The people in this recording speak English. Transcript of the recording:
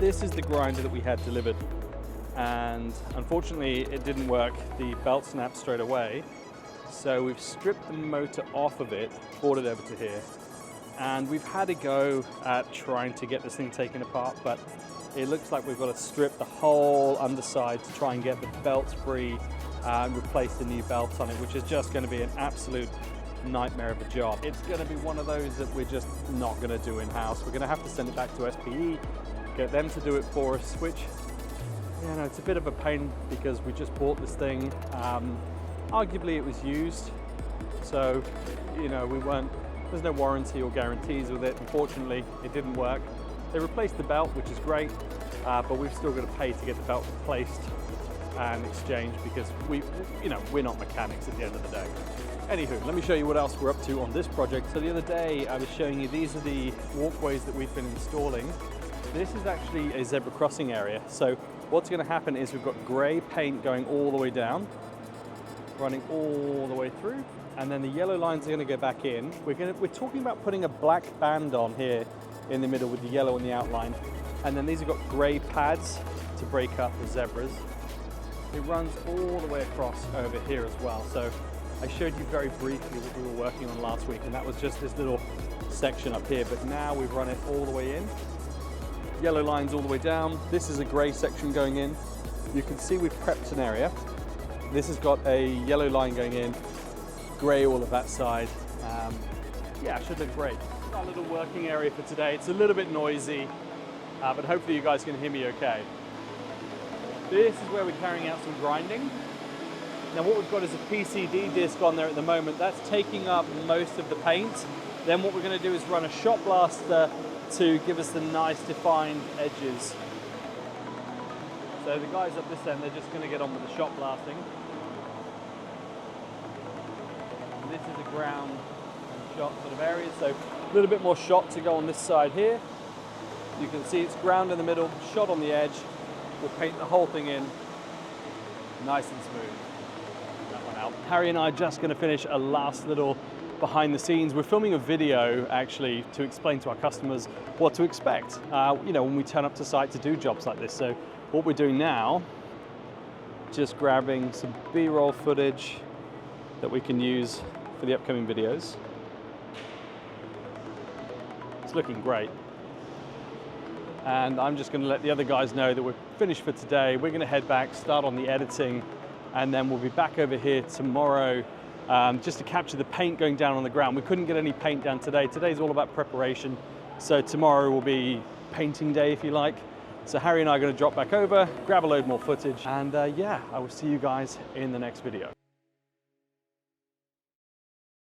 this is the grinder that we had delivered. And unfortunately, it didn't work. The belt snapped straight away. So we've stripped the motor off of it, brought it over to here. And we've had a go at trying to get this thing taken apart, but it looks like we've got to strip the whole underside to try and get the belts free and replace the new belts on it, which is just going to be an absolute nightmare of a job. It's going to be one of those that we're just not going to do in-house. We're going to have to send it back to SPE, get them to do it for us, which, you know, it's a bit of a pain because we just bought this thing. Arguably it was used, so, you know, there's no warranty or guarantees with it. Unfortunately, it didn't work. They replaced the belt, which is great, but we've still got to pay to get the belt replaced and exchanged because we're not mechanics at the end of the day. Anywho, let me show you what else we're up to on this project. So the other day I was showing you, these are the walkways that we've been installing. This is actually a zebra crossing area. So what's going to happen is we've got grey paint going all the way down, running all the way through, and then the yellow lines are going to go back in. We're talking about putting a black band on here in the middle with the yellow on the outline, and then these have got grey pads to break up the zebras. It runs all the way across over here as well. So I showed you very briefly what we were working on last week, and that was just this little section up here, but now we've run it all the way in. Yellow lines all the way down. This is a grey section going in. You can see we've prepped an area. This has got a yellow line going in, grey all of that side. Yeah, it should look great. Our little working area for today. It's a little bit noisy, but hopefully you guys can hear me okay. This is where we're carrying out some grinding. Now what we've got is a PCD disc on there at the moment. That's taking up most of the paint. Then what we're going to do is run a shot blaster to give us the nice defined edges. So the guys up this end, they're just going to get on with the shot blasting. And this is a ground and shot sort of area, so a little bit more shot to go on this side here. You can see it's ground in the middle, shot on the edge. We'll paint the whole thing in nice and smooth. That one out. Harry and I are just going to finish a last little behind the scenes. We're filming a video actually to explain to our customers what to expect, you know, when we turn up to site to do jobs like this. So what we're doing now, just grabbing some B-roll footage that we can use for the upcoming videos. It's looking great. And I'm just going to let the other guys know that we're finished for today. We're going to head back, start on the editing, and then we'll be back over here tomorrow just to capture the paint going down on the ground. We couldn't get any paint down today. Today's all about preparation. So tomorrow will be painting day, if you like. So Harry and I are going to drop back over, grab a load more footage, and yeah, I will see you guys in the next video.